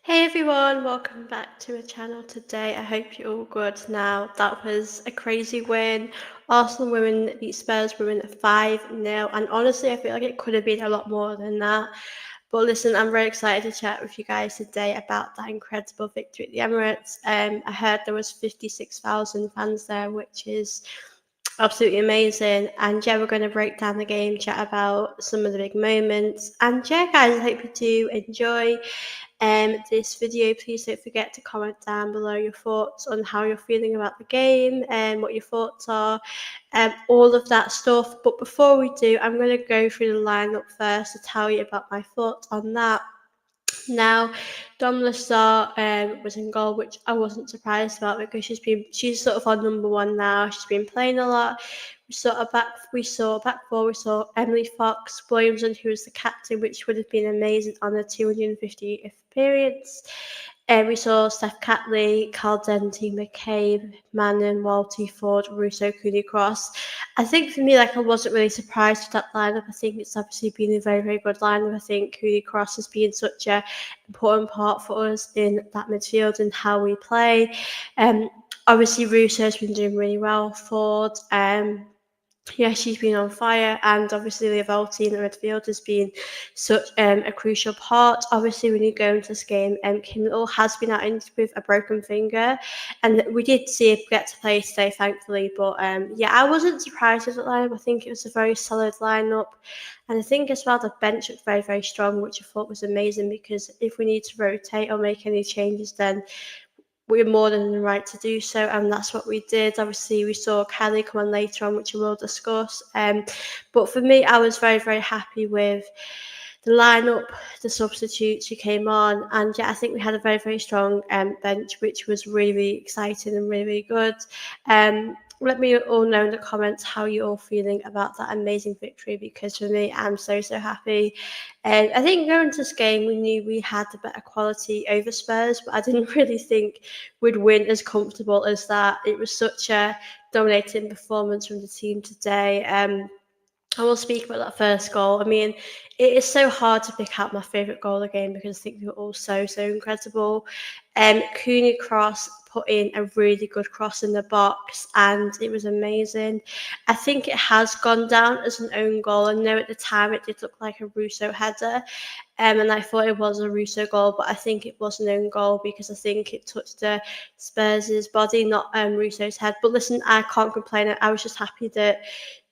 Hey everyone, welcome back to the channel today. I hope you're all good now. That was a crazy win. Arsenal women beat Spurs women 5-0, and honestly, I feel like it could have been a lot more than that. But listen, I'm very excited to chat with you guys today about that incredible victory at the Emirates. I heard there was 56,000 fans there, which is absolutely amazing. And yeah, we're going to break down the game, chat about some of the big moments. And yeah, guys, I hope you do enjoy this video. Please don't forget to comment down below your thoughts on how you're feeling about the game and what your thoughts are, all of that stuff. But before we do, I'm going to go through the lineup first to tell you about my thoughts on that. Now, Dom Star was in goal, which I wasn't surprised about because she's sort of on number one now. She's been playing a lot. We saw back four. We saw Emily Fox Williamson, who was the captain, which would have been amazing on the 250th appearance. And we saw Steph Catley, Carl Denty, McCabe, Mannon, Walty, Ford, Russo, Cooney Cross. I think for me, I wasn't really surprised with that lineup. I think it's obviously been a very, very good lineup. I think Cooney Cross has been such a important part for us in that midfield and how we play. Obviously, Russo has been doing really well. Ford, yeah, she's been on fire, and obviously the Volti in the midfield has been such a crucial part. Obviously, when you go into this game, Kim Little has been out with a broken finger, and we did see her get to play today, thankfully. But yeah, I wasn't surprised with the lineup. I think it was a very solid lineup, and I think as well the bench looked very, very strong, which I thought was amazing because if we need to rotate or make any changes, then we're more than the right to do so, and that's what we did. Obviously, we saw Kelly come on later on, which we will discuss. But for me, I was very, very happy with the lineup, the substitutes who came on, and yeah, I think we had a very, very strong bench, which was really, really exciting and really, really good. Let me all know in the comments how you're all feeling about that amazing victory because for me, I'm so, so happy. And I think going into this game, we knew we had the better quality over Spurs, but I didn't really think we'd win as comfortable as that. It was such a dominating performance from the team today. I will speak about that first goal. I mean, it is so hard to pick out my favourite goal of the game because I think they were all so, so incredible. Cooney Cross put in a really good cross in the box and it was amazing. I think it has gone down as an own goal. I know at the time it did look like a Russo header, and I thought it was a Russo goal, but I think it was an own goal because I think it touched Spurs' body, not Russo's head. But listen, I can't complain. I was just happy that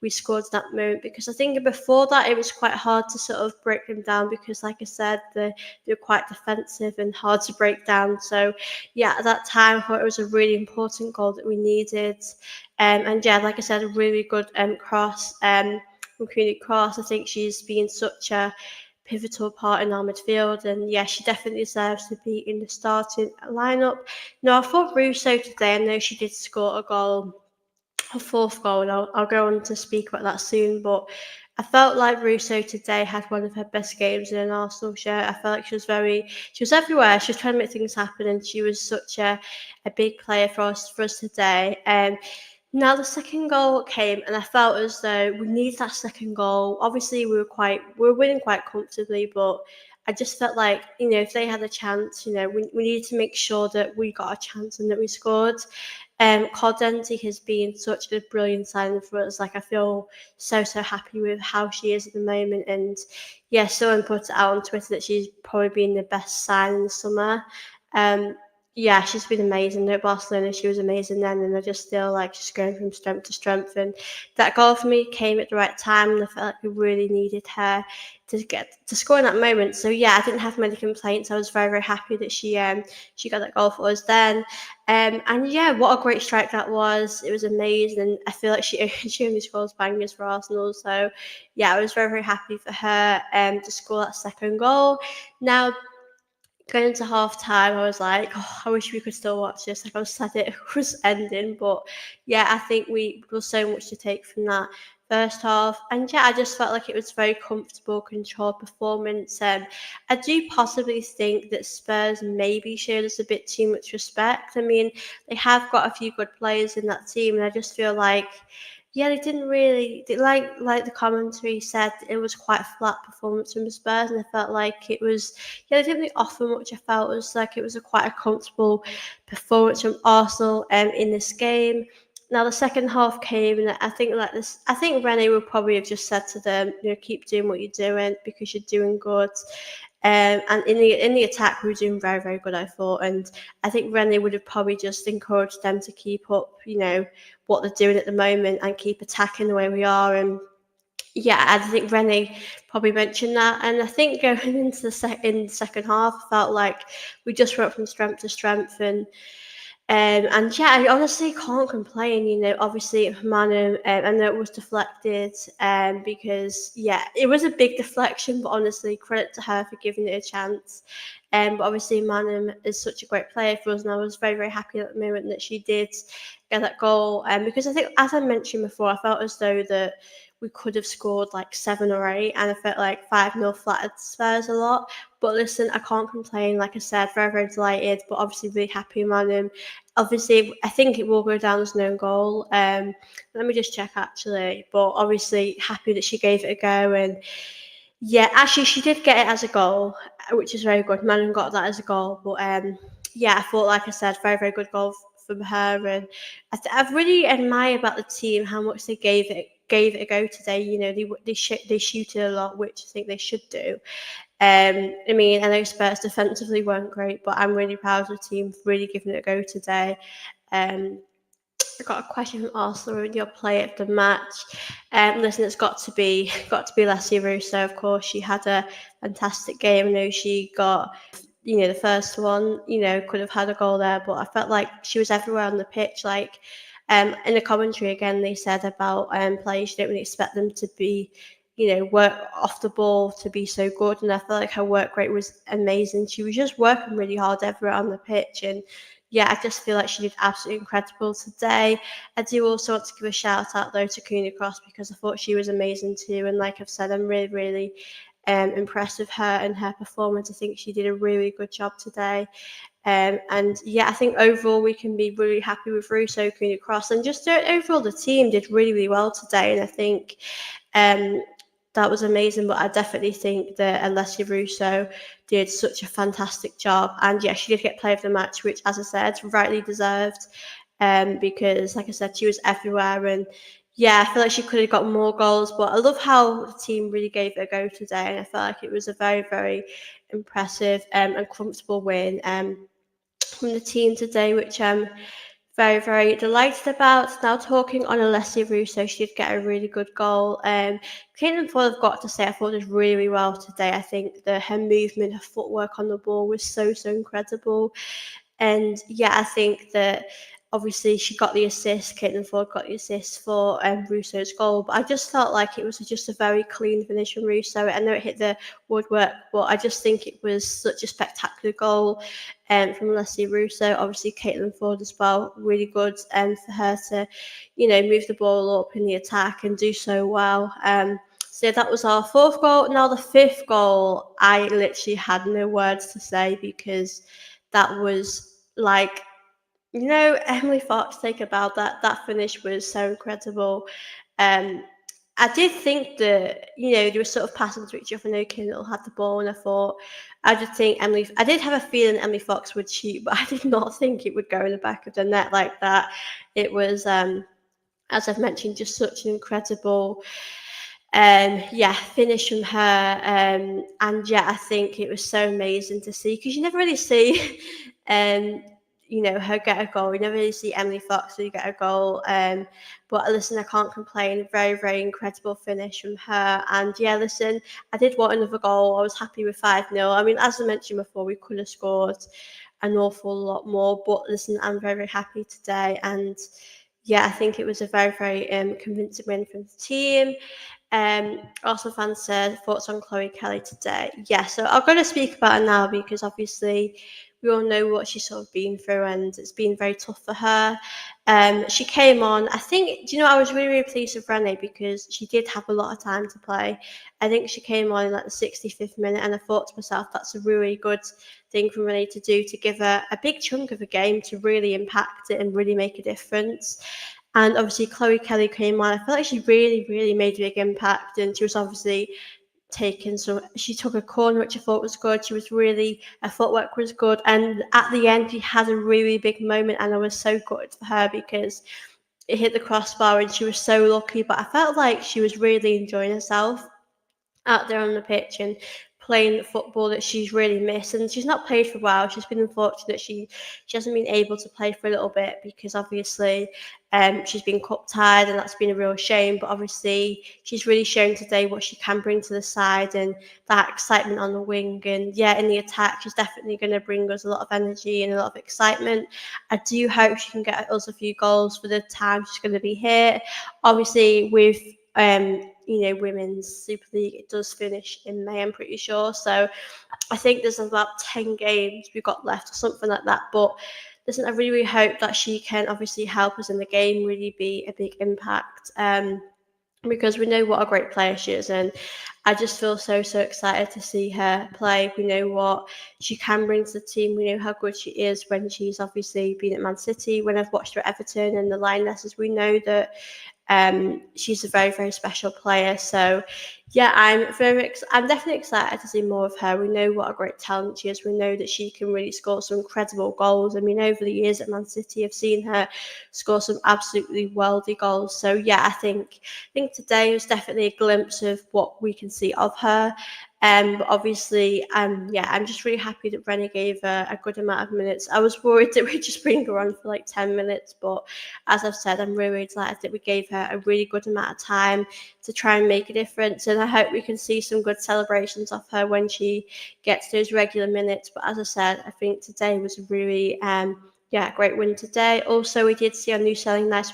we scored that moment because I think before that it was quite hard to sort of break them down because, like I said, they were quite defensive and hard to break down. So, yeah, at that time I thought it was a really important goal that we needed. And yeah, like I said, a really good cross from Cooney Cross. I think she's been such a pivotal part in our midfield, and yeah, she definitely deserves to be in the starting lineup. Now, I thought Russo today, I know she did score a goal, her fourth goal, and I'll go on to speak about that soon, but I felt like Russo today had one of her best games in an Arsenal shirt. I felt like she was everywhere. She was trying to make things happen, and she was such a big player for us today. Now the second goal came, and I felt as though we needed that second goal. Obviously, we were winning quite comfortably, but I just felt like if they had a chance, we needed to make sure that we got a chance and that we scored. Caldenti has been such a brilliant signing for us. Like I feel so so happy with how she is at the moment, and yeah, someone put it out on Twitter that she's probably been the best sign in the summer. Um, yeah, she's been amazing. At Barcelona, she was amazing then, and I just feel like she's going from strength to strength. And that goal for me came at the right time, and I felt like we really needed her to get to score in that moment. So yeah, I didn't have many complaints. I was very very happy that she got that goal for us then. And yeah, what a great strike that was. It was amazing. And I feel like she only scores bangers for Arsenal. So yeah, I was very, very happy for her to score that second goal. Now, going into half time, I was like, oh, I wish we could still watch this. Like I was sad it was ending. But yeah, I think we there was so much to take from that first half. And yeah, I just felt like it was a very comfortable, controlled performance. I do possibly think that Spurs maybe showed us a bit too much respect. I mean, they have got a few good players in that team, and I just feel like Yeah, they didn't really like the commentary said, it was quite a flat performance from the Spurs, and I felt like it was, yeah, they didn't really offer much. I felt it was like it was a quite a comfortable performance from Arsenal in this game. Now the second half came, and I think like this, I think Rene would probably have just said to them, keep doing what you're doing because you're doing good. And in the attack, we were doing very, very good, I thought. And I think Rennie would have probably just encouraged them to keep up, what they're doing at the moment and keep attacking the way we are. And yeah, I think Rennie probably mentioned that. And I think going into in the second half, I felt like we just went from strength to strength. And yeah, I honestly can't complain. Obviously, Manu, I know it was deflected, because yeah, it was a big deflection. But honestly, credit to her for giving it a chance. But obviously, Manu is such a great player for us, and I was very, very happy at the moment that she did get that goal. Because I think, as I mentioned before, I felt as though that we could have scored like 7 or 8, and I felt like 5-0 flattered Spurs a lot. But listen, I can't complain. Like I said, very, very delighted, but obviously really happy, Manu. Obviously, I think it will go down as no goal. Let me just check actually. But obviously, happy that she gave it a go. And yeah, actually, she did get it as a goal, which is very good. Manon got that as a goal. But yeah, I thought, like I said, very, very good goal from her. And I've really admired about the team how much they gave it a go today. They shoot it a lot, which I think they should do. I mean, I know Spurs defensively weren't great, but I'm really proud of the team for really giving it a go today. Um, I got a question from Arsenal with your play of the match. Listen, it's got to be Leslie Russo. Of course, she had a fantastic game. I know she got the first one. Could have had a goal there, but I felt like she was everywhere on the pitch. Like in the commentary again, they said about players you don't really expect them to be. Work off the ball to be so good, and I felt like her work rate was amazing. She was just working really hard everywhere on the pitch, and yeah, I just feel like she did absolutely incredible today. I do also want to give a shout out though to Cooney Cross because I thought she was amazing too. And like I've said, I'm really, really impressed with her and her performance. I think she did a really good job today. And yeah, I think overall we can be really happy with Russo, Cooney Cross, and just overall the team did really, really well today. And I think um, that was amazing. But I definitely think that Alessia Russo did such a fantastic job. And yeah, she did get play of the match, which, as I said, rightly deserved. Because, like I said, she was everywhere. And yeah, I feel like she could have got more goals. But I love how the team really gave it a go today. And I felt like it was a very, very impressive and comfortable win from the team today, which I'm very, very delighted about. Now, talking on Alessia Russo, she did get a really good goal. Caitlin Foyle, I've got to say, I thought did really, really well today. I think her movement, her footwork on the ball was so, so incredible. And yeah, I think that obviously she got the assist, Caitlin Ford got the assist for Russo's goal, but I just felt like it was just a very clean finish from Russo. I know it hit the woodwork, but I just think it was such a spectacular goal from Leslie Russo. Obviously, Caitlin Ford as well, really good for her to, move the ball up in the attack and do so well. So that was our fourth goal. Now the fifth goal, I literally had no words to say because that was like, Emily Fox, think about that. That finish was so incredible. Um, I did think that, they were sort of passing to each other. No Kindle had the ball, and I did think I did have a feeling Emily Fox would shoot, but I did not think it would go in the back of the net like that. It was, as I've mentioned, just such an incredible finish from her. And yeah, I think it was so amazing to see because you never really see um her get a goal. You never really see Emily Fox really get a goal. But listen, I can't complain. Very, very incredible finish from her. And yeah, listen, I did want another goal. I was happy with 5-0. I mean, as I mentioned before, we could have scored an awful lot more. But listen, I'm very, very happy today. And yeah, I think it was a very, very convincing win from the team. Arsenal fans said thoughts on Chloe Kelly today. Yeah, so I'm going to speak about her now because obviously we all know what she's sort of been through and it's been very tough for her. She came on, I think, I was really, really pleased with Renee because she did have a lot of time to play. I think she came on in like the 65th minute and I thought to myself, that's a really good thing for Renee to do, to give her a big chunk of a game to really impact it and really make a difference. And obviously, Chloe Kelly came on. I feel like she really made a big impact, and she was obviously taken some. She took a corner, which I thought was good. She was really, her footwork was good, and at the end, she had a really big moment, and I was so gutted for her because it hit the crossbar, and she was so lucky. But I felt like she was really enjoying herself out there on the pitch and playing the football that she's really missed. And she's not played for a while. She's been unfortunate. She hasn't been able to play for a little bit because obviously she's been cup tied, and that's been a real shame. But obviously she's really shown today what she can bring to the side, and that excitement on the wing. And yeah, in the attack, she's definitely going to bring us a lot of energy and a lot of excitement. I do hope she can get us a few goals for the time she's going to be here. Obviously, with Women's Super League, it does finish in May, I'm pretty sure. So I think there's about 10 games we've got left or something like that. But listen, I really hope that she can obviously help us in the game, really be a big impact. Because we know what a great player she is, and I just feel so excited to see her play. We know what she can bring to the team. We know how good she is when she's obviously been at Man City. When I've watched her at Everton and the Lionesses, we know that she's a very special player. So yeah, I'm definitely excited to see more of her. We know what a great talent she is. We know that she can really score some incredible goals. I mean, over the years at Man City, I've seen her score some absolutely worldy goals. So yeah, I think today was definitely a glimpse of what we can see of her. But obviously, yeah, I'm just really happy that Brenner gave her a good amount of minutes. I was worried that we'd just bring her on for like 10 minutes, but as I've said, I'm really delighted that we gave her a really good amount of time to try and make a difference. And I hope we can see some good celebrations of her when she gets those regular minutes. But as I said, I think today was a really great win today. Also, we did see our new selling Nice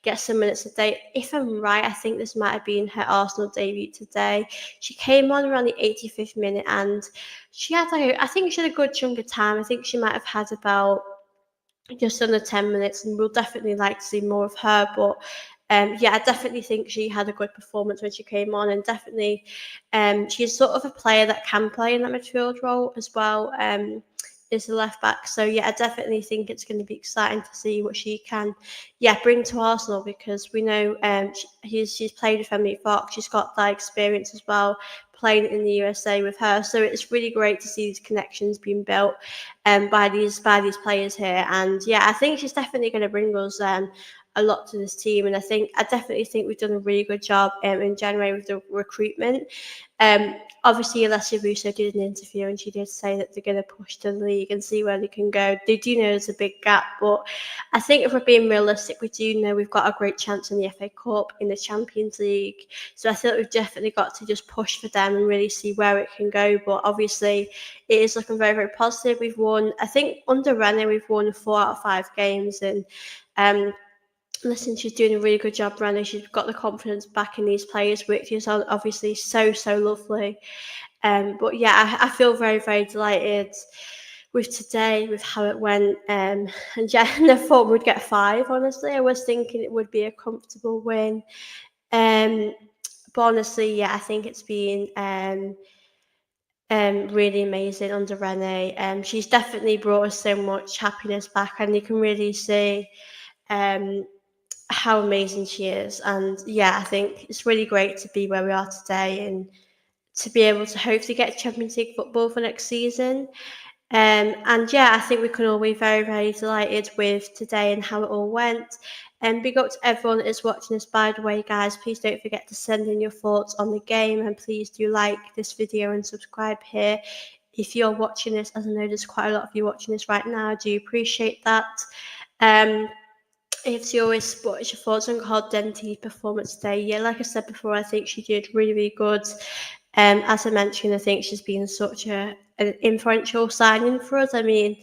get some minutes today. If I'm right, I think this might have been her Arsenal debut today. She came on around the 85th minute, and she had I think she had a good chunk of time. I think she might have had about just under 10 minutes, and we'll definitely like to see more of her. But yeah, I definitely think she had a good performance when she came on, and definitely she's sort of a player that can play in that midfield role as well. Is the left back. So yeah, I definitely think it's going to be exciting to see what she can, bring to Arsenal, because we know she's played with Emily Fox. She's got that experience as well, playing in the USA with her. So it's really great to see these connections being built by these players here. And yeah, I think she's definitely going to bring us a lot to this team. And I definitely think we've done a really good job in January with the recruitment. Um, Obviously, Alessia Russo did an interview, and she did say that they're going to push to the league and see where they can go. They do know there's a big gap, but I think if we're being realistic, we do know we've got a great chance in the FA Cup, in the Champions League. So I think we've definitely got to just push for them and really see where it can go. But obviously, it is looking very positive. We've won, I think, under Rennie, we've won 4 out of 5 games, and um, listen, she's doing a really good job, Rennie. She's got the confidence back in these players, which is obviously so lovely. But yeah, I feel very delighted with today, with how it went. And yeah, I never thought we'd get 5. Honestly, I was thinking it would be a comfortable win. Um, but honestly, yeah, I think it's been really amazing under Renee. She's definitely brought us so much happiness back, and you can really see um, how amazing she is. And yeah, I think it's really great to be where we are today, and to be able to hopefully get Champions League football for next season. And yeah, I think we can all be very delighted with today and how it all went. And big up to everyone that is watching this, by the way, guys. Please don't forget to send in your thoughts on the game, and please do like this video and subscribe here if you're watching this, as I know there's quite a lot of you watching this right now. I do appreciate that. Um, if you always what's your thoughts on Carl Denty's performance today? Yeah, like I said before, I think she did really good. As I mentioned, I think she's been such an influential signing for us. I mean,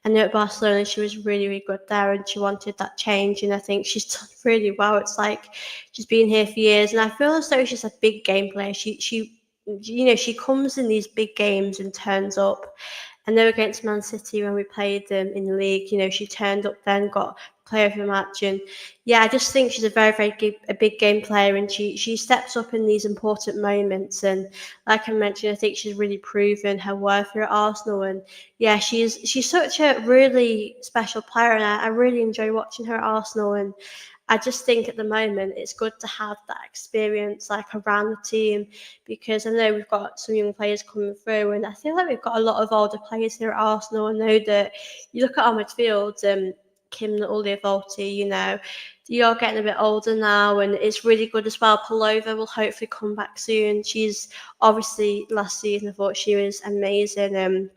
I know at Barcelona she was really good there, and she wanted that change, and I think she's done really well. It's like she's been here for years, and I feel as though she's a big game player. She comes in these big games and turns up. I know against Man City when we played them in the league, she turned up then, got player of the match. And yeah, I just think she's a a big game player, and she steps up in these important moments. And like I mentioned, I think she's really proven her worth here at Arsenal. And yeah, she's such a really special player, and I really enjoy watching her at Arsenal. And I just think at the moment it's good to have that experience like around the team, because I know we've got some young players coming through, and I feel like we've got a lot of older players here at Arsenal. I know that you look at our midfield, Kim Ulliavolti, you're getting a bit older now, and it's really good as well. Palova will hopefully come back soon. She's obviously last season I thought she was amazing.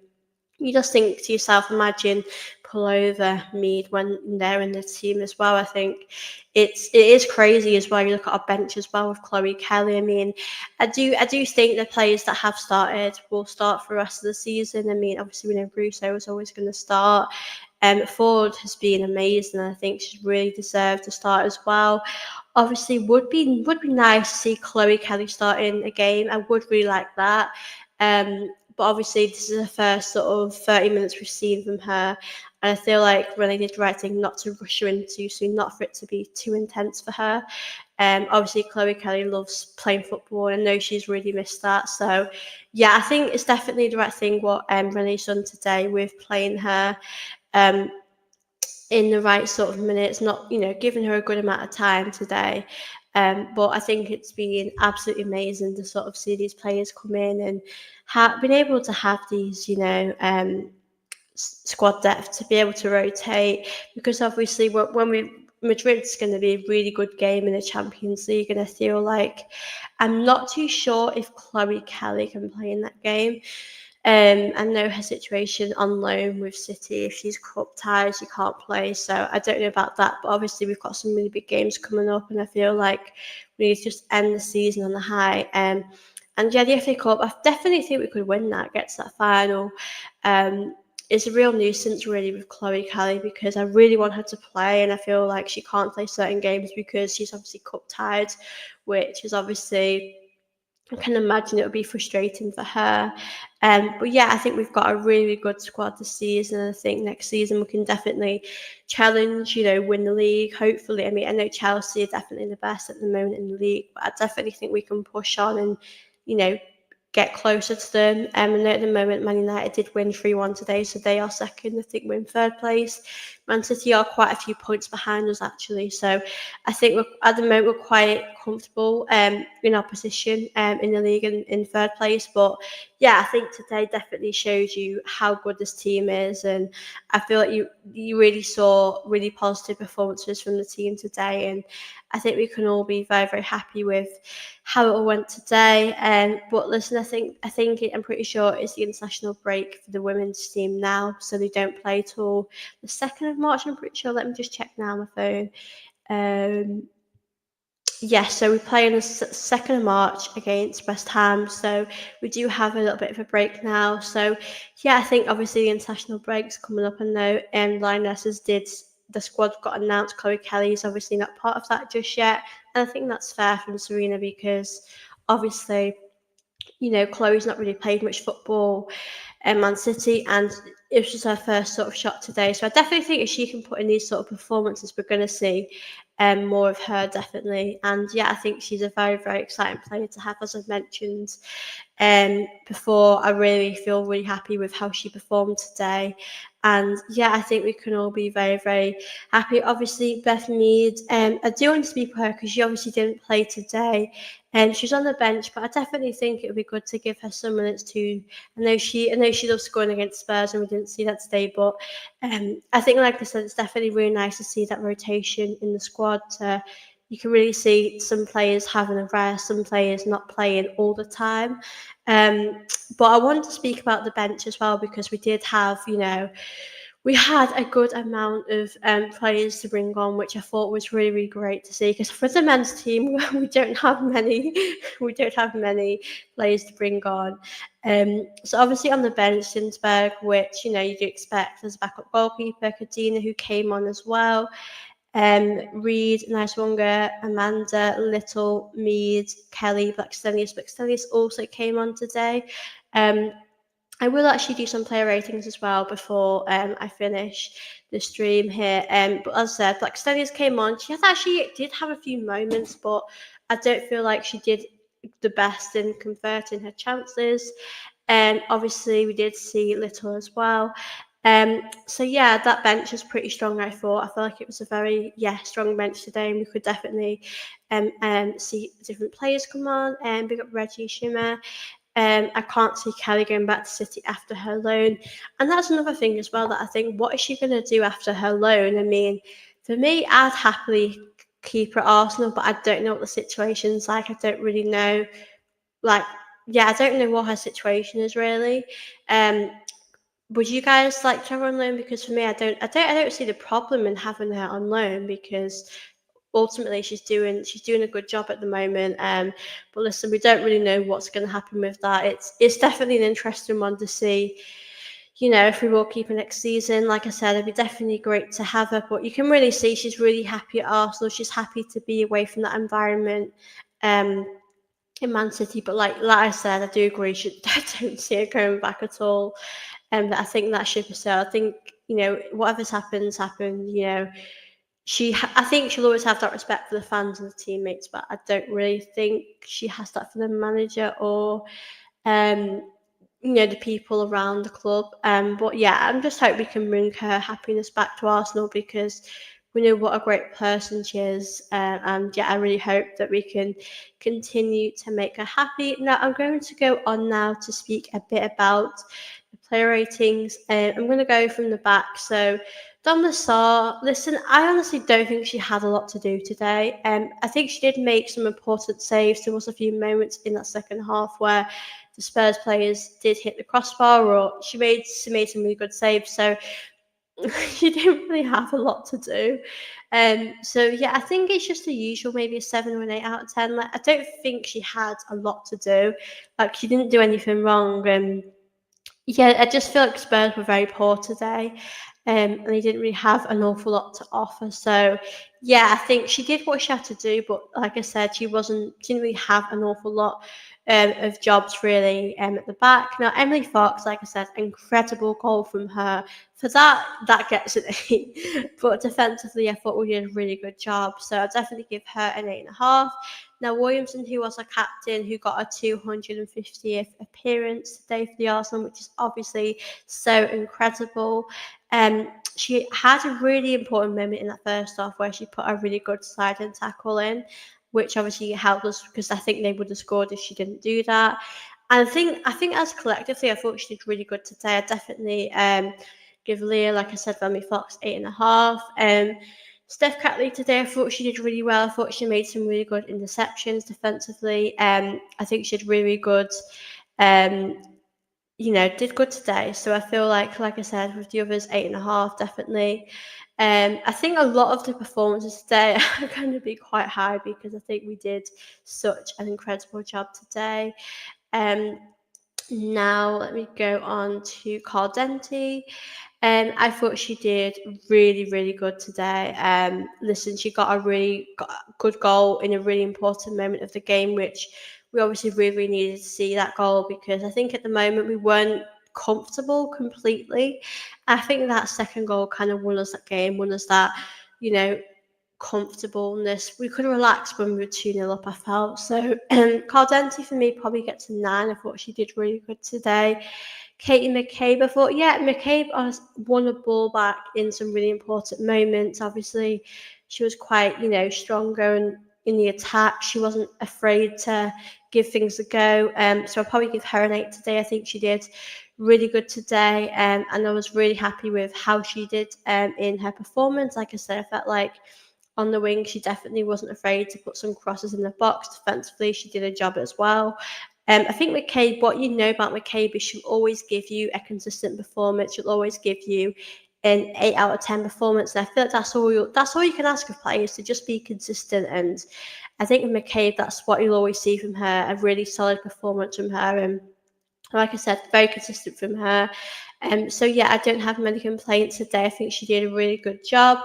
You just think to yourself, imagine Pullover, Mead when they're in the team as well. I think it is crazy as well. You look at our bench as well with Chloe Kelly. I mean, I do think the players that have started will start for the rest of the season. I mean, obviously we know Russo is always going to start. Ford has been amazing. I think she's really deserved to start as well. Obviously, would be nice to see Chloe Kelly starting a game. I would really like that. But obviously, this is the first sort of 30 minutes we've seen from her. And I feel like Renee did the right thing not to rush her in too soon, not for it to be too intense for her. Obviously, Chloe Kelly loves playing football, and I know she's really missed that. So, yeah, I think it's definitely the right thing what Renee's done today with playing her. Um, in the right sort of minutes, not giving her a good amount of time today. But I think it's been absolutely amazing to sort of see these players come in and been able to have these, squad depth to be able to rotate, because obviously when we Madrid's going to be a really good game in the Champions League, and I feel like I'm not too sure if Chloe Kelly can play in that game. I know her situation on loan with City. If she's cup tied, she can't play. So I don't know about that. But obviously, we've got some really big games coming up, and I feel like we need to just end the season on a high. And yeah, the FA Cup, I definitely think we could win that, get to that final. It's a real nuisance, really, with Chloe Kelly, because I really want her to play, and I feel like she can't play certain games because she's obviously cup tied, which is obviously, I can imagine it would be frustrating for her. But yeah, I think we've got a really good squad this season. And I think next season we can definitely challenge, win the league. Hopefully, I mean, I know Chelsea are definitely the best at the moment in the league, but I definitely think we can push on and, you know, get closer to them. I know at the moment Man United did win 3-1 today, so they are second. I think we're in third place. Man City are quite a few points behind us, actually. So I think at the moment we're quite comfortable in our position in the league and in third place. But yeah, I think today definitely shows you how good this team is, and I feel like you really saw really positive performances from the team today, and I think we can all be very, very happy with how it all went today. But listen, I'm pretty sure it's the international break for the women's team now, so they don't play till the 2nd of March. I'm pretty sure. Let me just check now on my phone. Yes, so we play on the 2nd of March against West Ham, so we do have a little bit of a break now. So yeah, I think obviously the international break's coming up. I know Lionesses did, the squad got announced. Chloe Kelly is obviously not part of that just yet, and I think that's fair from Serena, because obviously, Chloe's not really played much football at Man City, and it was just her first sort of shot today. So I definitely think if she can put in these sort of performances, we're going to see more of her, definitely. And yeah, I think she's a very, very exciting player to have, as I've mentioned before. I really feel really happy with how she performed today. And yeah, I think we can all be very, very happy. Obviously, Beth Mead, I do want to speak for her because she obviously didn't play today. And she's on the bench, but I definitely think it would be good to give her some minutes too. I know she loves scoring against Spurs, and we didn't see that today. But I think, like I said, it's definitely really nice to see that rotation in the squad. You can really see some players having a rest, some players not playing all the time. But I wanted to speak about the bench as well, because we did have, we had a good amount of players to bring on, which I thought was really, really great to see. Because for the men's team, we don't have many, we don't have many players to bring on. So obviously on the bench, Sinsberg, which you do expect as a backup goalkeeper, Kadina, who came on as well. Reed, Niswonga, Amanda, Little, Mead, Kelly, Blackstenius. Blackstenius also came on today. I will actually do some player ratings as well before I finish the stream here. But as I said, Blackstenius came on. She did have a few moments, but I don't feel like she did the best in converting her chances. Obviously, we did see Little as well. So yeah, that bench was pretty strong. I thought. I feel like it was a very strong bench today, and we could definitely see different players come on. And we got Reggie Schimmer. I can't see Kelly going back to City after her loan, and that's another thing as well that I think. What is she going to do after her loan? I mean, for me, I'd happily keep her at Arsenal, but I don't know what the situation's like. I don't really know. Like, yeah, I don't know what her situation is really. Um, would you guys like to have her on loan? Because for me, I don't see the problem in having her on loan because ultimately she's doing a good job at the moment. But listen, we don't really know what's going to happen with that. It's definitely an interesting one to see. If we will keep her next season, like I said, it'd be definitely great to have her. But you can really see she's really happy at Arsenal. She's happy to be away from that environment. Um, in Man City, but like I said, I do agree. I don't see it going back at all. But I think that ship is sailed. I think whatever's happened. I think she'll always have that respect for the fans and the teammates, but I don't really think she has that for the manager or um, the people around the club. But yeah, I'm just hope we can bring her happiness back to Arsenal because we know what a great person she is. And yeah, I really hope that we can continue to make her happy. Now, I'm going to go on now to speak a bit about the player ratings. I'm going to go from the back. So, Dom Lassar, listen, I honestly don't think she had a lot to do today. I think she did make some important saves. There was a few moments in that second half where the Spurs players did hit the crossbar, or she made some really good saves. So she didn't really have a lot to do. So yeah, I think it's just the usual, maybe a 7 or an 8 out of 10. Like I don't think she had a lot to do. Like she didn't do anything wrong. Yeah, I just feel like Spurs were very poor today, and they didn't really have an awful lot to offer. So, yeah, I think she did what she had to do, but like I said, she didn't really have an awful lot of jobs really at the back. Now, Emily Fox, like I said, incredible goal from her. For that gets an 8. But defensively, I thought we did a really good job. So I'll definitely give her an 8.5. Now, Williamson, who was a captain, who got a 250th appearance today for the Arsenal, which is obviously so incredible. She had a really important moment in that first half where she put a really good sliding tackle in, which obviously helped us because I think they would have scored if she didn't do that. And I think as collectively, I thought she did really good today. I definitely give Leah, like I said, Remy Fox 8.5. Steph Catley today, I thought she did really well. I thought she made some really good interceptions defensively. I think she did really good. Um, did good today. So I feel like I said, with the others, 8.5, definitely. I think a lot of the performances today are going to be quite high because I think we did such an incredible job today. Um, Now let me go on to Cardenti. I thought she did really, really good today. Listen, she got a good goal in a really important moment of the game, which we obviously really, really needed to see that goal because I think at the moment we weren't comfortable completely. I think that second goal kind of won us that game, won us that, you know, comfortableness. We could relax when we were 2-0 up, I felt. So Cardenti for me probably gets a 9. I thought she did really good today. Katie McCabe, I thought, yeah, McCabe won a ball back in some really important moments. Obviously, she was quite, stronger in the attack. She wasn't afraid to give things a go. So I'll probably give her an 8 today. I think she did really good today. And I was really happy with how she did in her performance. Like I said, I felt like on the wing, she definitely wasn't afraid to put some crosses in the box. Defensively, she did a job as well. I think McCabe, what you know about McCabe is she'll always give you a consistent performance. She'll always give you an 8 out of 10 performance. And I feel like that's all you can ask of players, to just be consistent. And I think with McCabe, that's what you'll always see from her, a really solid performance from her. And like I said, very consistent from her. So yeah, I don't have many complaints today. I think she did a really good job.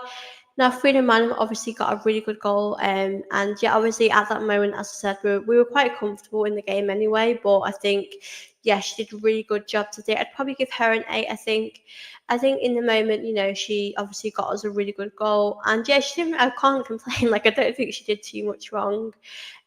Now, Freedom Man obviously got a really good goal, and yeah, obviously at that moment, as I said, we were quite comfortable in the game anyway. But I think, yeah, she did a really good job today. I'd probably give her an 8, I think. I think in the moment, she obviously got us a really good goal. And yeah, she didn't, I can't complain. Like, I don't think she did too much wrong.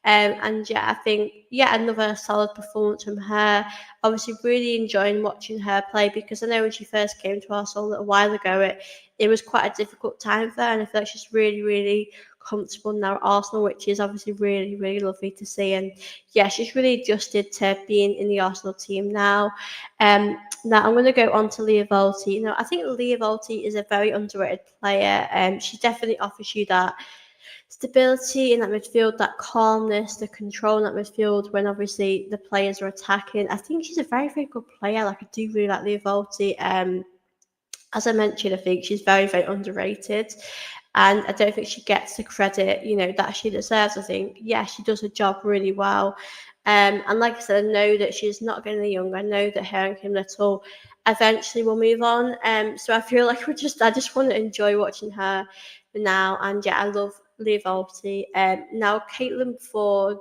And yeah, I think, yeah, another solid performance from her. Obviously, really enjoying watching her play because I know when she first came to Arsenal a little while ago, it was quite a difficult time for her. And I feel like she's really, really comfortable now at Arsenal, which is obviously really, really lovely to see. And yeah, she's really adjusted to being in the Arsenal team now. Now I'm going to go on to Leah Volti. I think Leah Volti is a very underrated player. She definitely offers you that stability in that midfield, that calmness, the control in that midfield when obviously the players are attacking. I think she's a very, very good player. Like, I do really like Leah Volti. As I mentioned, I think she's very, very underrated. And I don't think she gets the credit, that she deserves. I think, yeah, she does her job really well. And like I said, I know that she's not getting any younger. I know that her and Kim Little eventually will move on. So I feel like I just want to enjoy watching her now. And yeah, I love Leah Volti. Now, Caitlin Ford.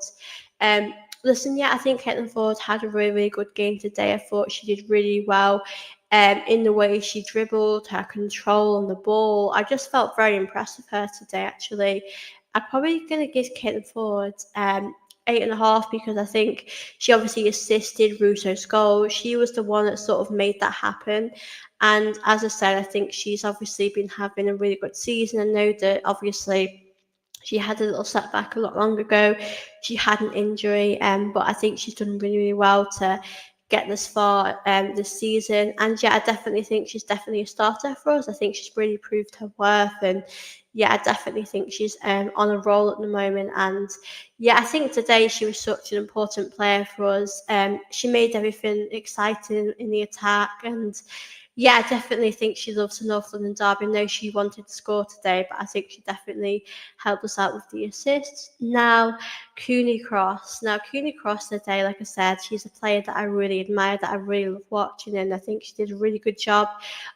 Listen, yeah, I think Caitlin Ford had a really, really good game today. I thought she did really well in the way she dribbled, her control on the ball. I just felt very impressed with her today, actually. I'm probably going to give Caitlin Ford 8.5 because I think she obviously assisted Russo's goal. She was the one that sort of made that happen. And as I said, I think she's obviously been having a really good season. I know that obviously she had a little setback a lot long ago. She had an injury, but I think she's done really, really well to get this far this season. And yeah, I definitely think she's definitely a starter for us. I think she's really proved her worth. And yeah, I definitely think she's on a roll at the moment. And yeah, I think today she was such an important player for us. She made everything exciting in the attack. And yeah, I definitely think she loves the North London derby. I know she wanted to score today, but I think she definitely helped us out with the assists. Now, Cooney Cross. Now, Cooney Cross today, like I said, she's a player that I really admire, that I really love watching, and I think she did a really good job.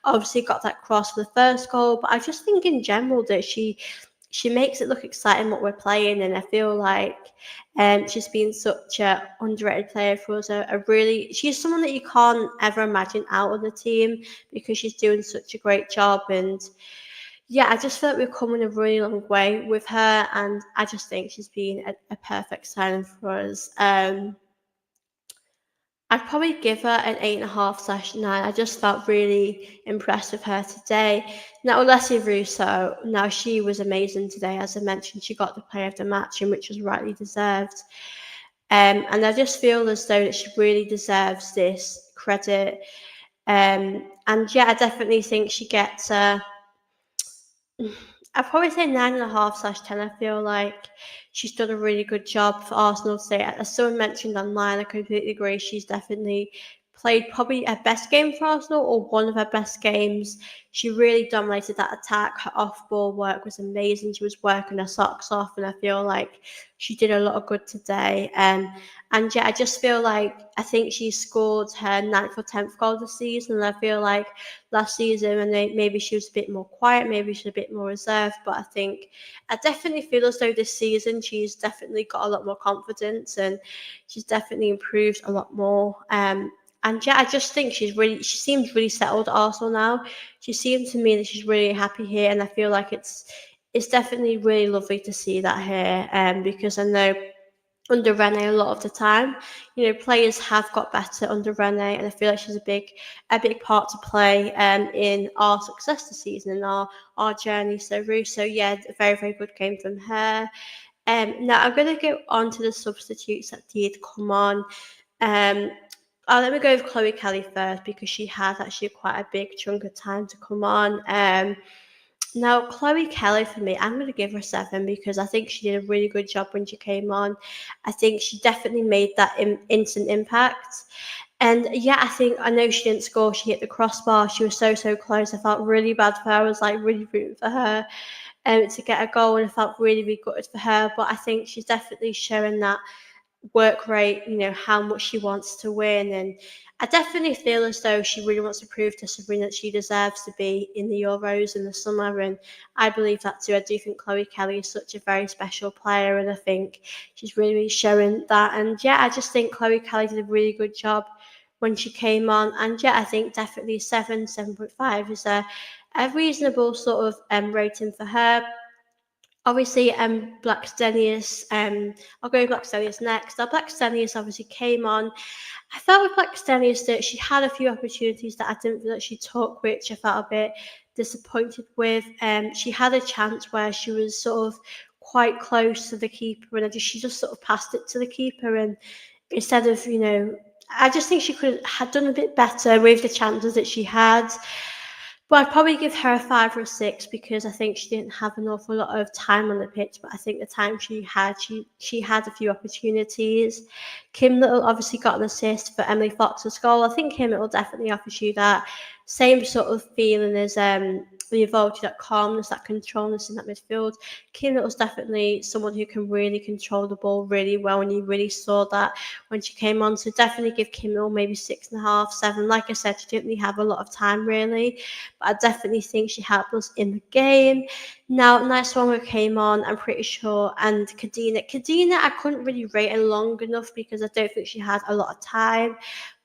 Obviously, got that cross for the first goal, but I just think in general that she makes it look exciting what we're playing, and I feel like she's been such a underrated player for us. She's someone that you can't ever imagine out of the team because she's doing such a great job. And yeah, I just feel like we've come in a really long way with her, and I just think she's been a perfect signing for us. I'd probably give her an 8.5/9. I just felt really impressed with her today. Now, Alessia Russo, now she was amazing today. As I mentioned, she got the player of the match, and which was rightly deserved. And I just feel as though that she really deserves this credit. And yeah, I definitely think she gets I'd probably say 9.5/10. I feel like she's done a really good job for Arsenal today. As someone mentioned online, I completely agree. She's definitely played probably her best game for Arsenal or one of her best games. She really dominated that attack. Her off ball work was amazing. She was working her socks off, and I feel like she did a lot of good today. And yeah, I just feel like I think she scored her ninth or 10th goal this season. And I feel like last season and maybe she was a bit more quiet, maybe she's a bit more reserved. But I definitely feel as though this season she's definitely got a lot more confidence and she's definitely improved a lot more. And yeah, I just think she seems really settled at Arsenal now. She seems to me that she's really happy here, and I feel like it's definitely really lovely to see that here. Because I know under Rene a lot of the time. Players have got better under Rene, and I feel like she's a big part to play in our success this season and our journey. So yeah, a very, very good game from her. Now I'm going to go on to the substitutes that did come on. Um, let me go with Chloe Kelly first because she had actually quite a big chunk of time to come on. Now, Chloe Kelly, for me, I'm going to give her 7 because I think she did a really good job when she came on. I think she definitely made that instant impact. And yeah, I know she didn't score. She hit the crossbar. She was so, so close. I felt really bad for her. I was like really rooting for her to get a goal, and I felt really, really good for her. But I think she's definitely showing that work rate, how much she wants to win. And I definitely feel as though she really wants to prove to Sabrina that she deserves to be in the Euros in the summer. And I believe that too. I do think Chloe Kelly is such a very special player, and I think she's really, really showing that. And yeah, I just think Chloe Kelly did a really good job when she came on. And yeah, I think definitely 7.5 is a reasonable sort of rating for her. Obviously, Blackstenius, I'll go with Blackstenius next. Now, Blackstenius obviously came on. I felt with Blackstenius that she had a few opportunities that I didn't feel that she took, which I felt a bit disappointed with. She had a chance where she was sort of quite close to the keeper, and she just sort of passed it to the keeper, and instead of, I just think she could have done a bit better with the chances that she had. Well, I'd probably give her a 5 or a 6 because I think she didn't have an awful lot of time on the pitch. But I think the time she had a few opportunities. Kim Little obviously got an assist for Emily Fox's goal. I think Kim Little definitely offers you that same sort of feeling as the evolved, that calmness, that controlness in that midfield. Kim Little's definitely someone who can really control the ball really well, and you really saw that when she came on. So definitely give Kim Little maybe 6.5, 7. Like I said, she didn't really have a lot of time really, but I definitely think she helped us in the game. Now, Nice Wonga came on, I'm pretty sure, and Kadina. Kadina, I couldn't really rate her long enough because I don't think she had a lot of time.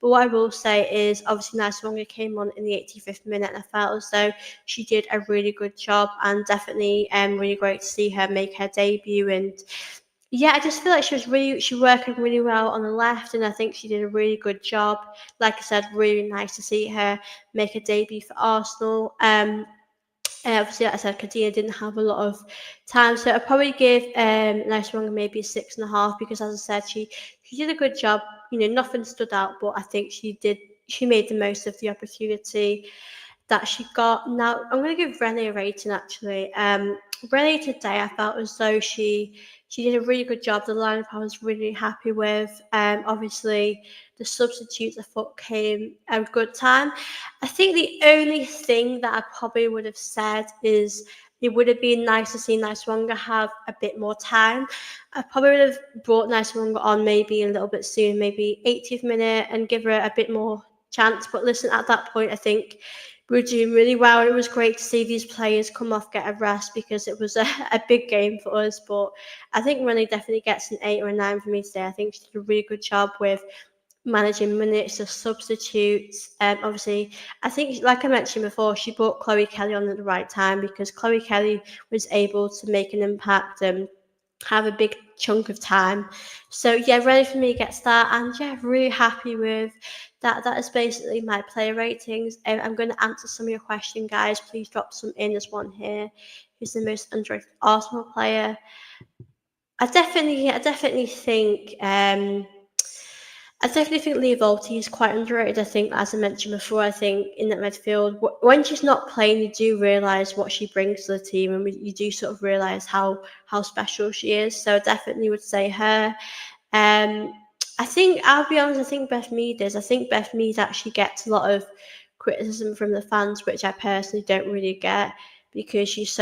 But what I will say is, obviously, Nice Wonga came on in the 85th minute, and I felt as though she did a really good job, and definitely really great to see her make her debut. And yeah, I just feel like she was working really well on the left, and I think she did a really good job. Like I said, really nice to see her make a debut for Arsenal. Obviously, like I said, Kadina didn't have a lot of time, so I'd probably give Nice Wonga maybe a 6.5 because, as I said, she did a good job. Nothing stood out, but I think she made the most of the opportunity that she got. Now, I'm going to give Renee a rating actually. Renee today, I felt as though she did a really good job. The lineup I was really happy with. Obviously, the substitutes I thought came at a good time. I think the only thing that I probably would have said is it would have been nice to see Nice Wonga have a bit more time. I probably would have brought Nice Wonga on maybe a little bit soon, maybe 80th minute, and give her a bit more chance. But listen, at that point, I think we were doing really well. It was great to see these players come off, get a rest because it was a big game for us. But I think Rennie definitely gets an 8 or a 9 for me today. I think she did a really good job with managing minutes, the substitutes. Obviously, I think, like I mentioned before, she brought Chloe Kelly on at the right time because Chloe Kelly was able to make an impact and have a big chunk of time. So yeah, really for me gets that, and yeah, really happy with that. That is basically my player ratings. I'm going to answer some of your questions, guys. Please drop some in. There's one here. Who's the most underrated Arsenal player? I definitely think. I definitely think Leah Volti is quite underrated. I think, as I mentioned before, I think in that midfield, when she's not playing, you do realise what she brings to the team, and you do sort of realise how special she is. So I definitely would say her. Um, I think I'll be honest. I think Beth Mead is. I think Beth Mead actually gets a lot of criticism from the fans, which I personally don't really get because she's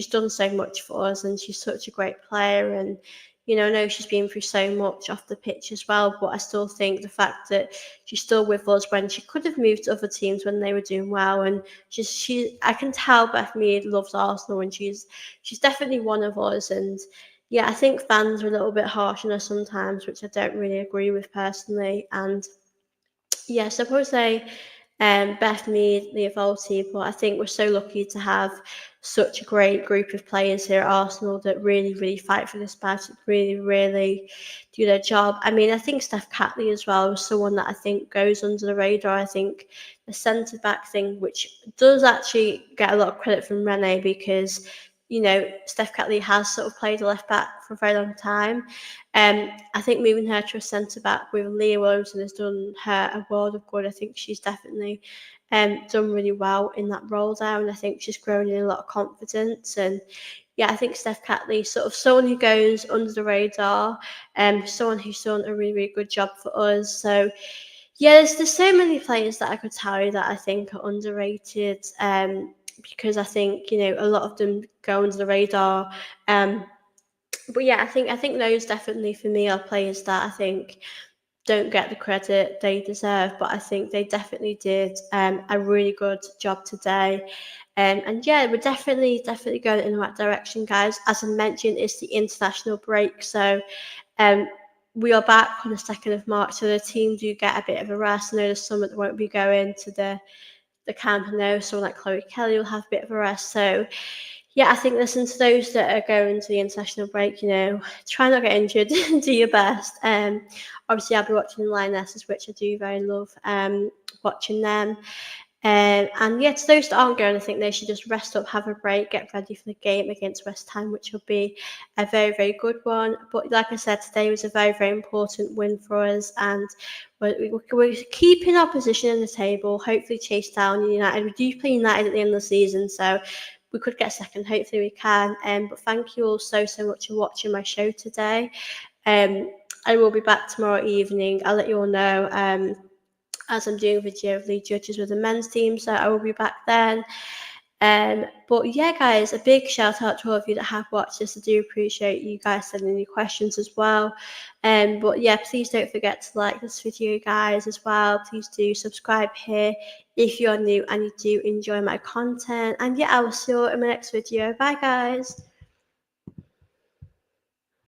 done so much for us, and she's such a great player. And I know she's been through so much off the pitch as well, but I still think the fact that she's still with us when she could have moved to other teams when they were doing well, and I can tell Beth Mead loves Arsenal, and she's definitely one of us. And yeah, I think fans are a little bit harsh on her sometimes, which I don't really agree with personally. And yeah, so I would say Beth Mead, Leah Volti, but I think we're so lucky to have such a great group of players here at Arsenal that really, really fight for this badge, really, really do their job. I mean, I think Steph Catley as well is someone that I think goes under the radar. I think the centre back thing, which does actually get a lot of credit from Rene because Steph Catley has sort of played a left back for a very long time. I think moving her to a centre back with Leah Williamson has done her a world of good. I think she's definitely done really well in that role there, and I think she's grown in a lot of confidence. And yeah, I think Steph Catley, sort of someone who goes under the radar, someone who's done a really, really good job for us. So yeah, there's so many players that I could tell you that I think are underrated. Because I think a lot of them go under the radar. But yeah, I think those definitely for me are players that I think don't get the credit they deserve, but I think they definitely did a really good job today. And yeah, we're definitely going in the right direction, guys. As I mentioned, it's the international break, so um, we are back on the 2nd of March, so the team do get a bit of a rest. I know there's some that won't be going to the camp. I know someone like Chloe Kelly will have a bit of a rest. So yeah, I think listen to those that are going to the international break, try not to get injured, do your best. Obviously I'll be watching the Lionesses, which I do very love watching them. And yeah, to those that aren't going, I think they should just rest up, have a break, get ready for the game against West Ham, which will be a very, very good one. But like I said, today was a very, very important win for us, and we're keeping our position in the table, hopefully chase down United. We do play United at the end of the season, so we could get second. Hopefully we can. But thank you all so, so much for watching my show today. I will be back tomorrow evening. I'll let you all know. As I'm doing a video of the judges with the men's team, so I will be back then. But yeah, guys, a big shout out to all of you that have watched this. I do appreciate you guys sending your questions as well. But yeah, please don't forget to like this video, guys, as well. Please do subscribe here if you're new and you do enjoy my content. And yeah, I will see you all in my next video. Bye, guys.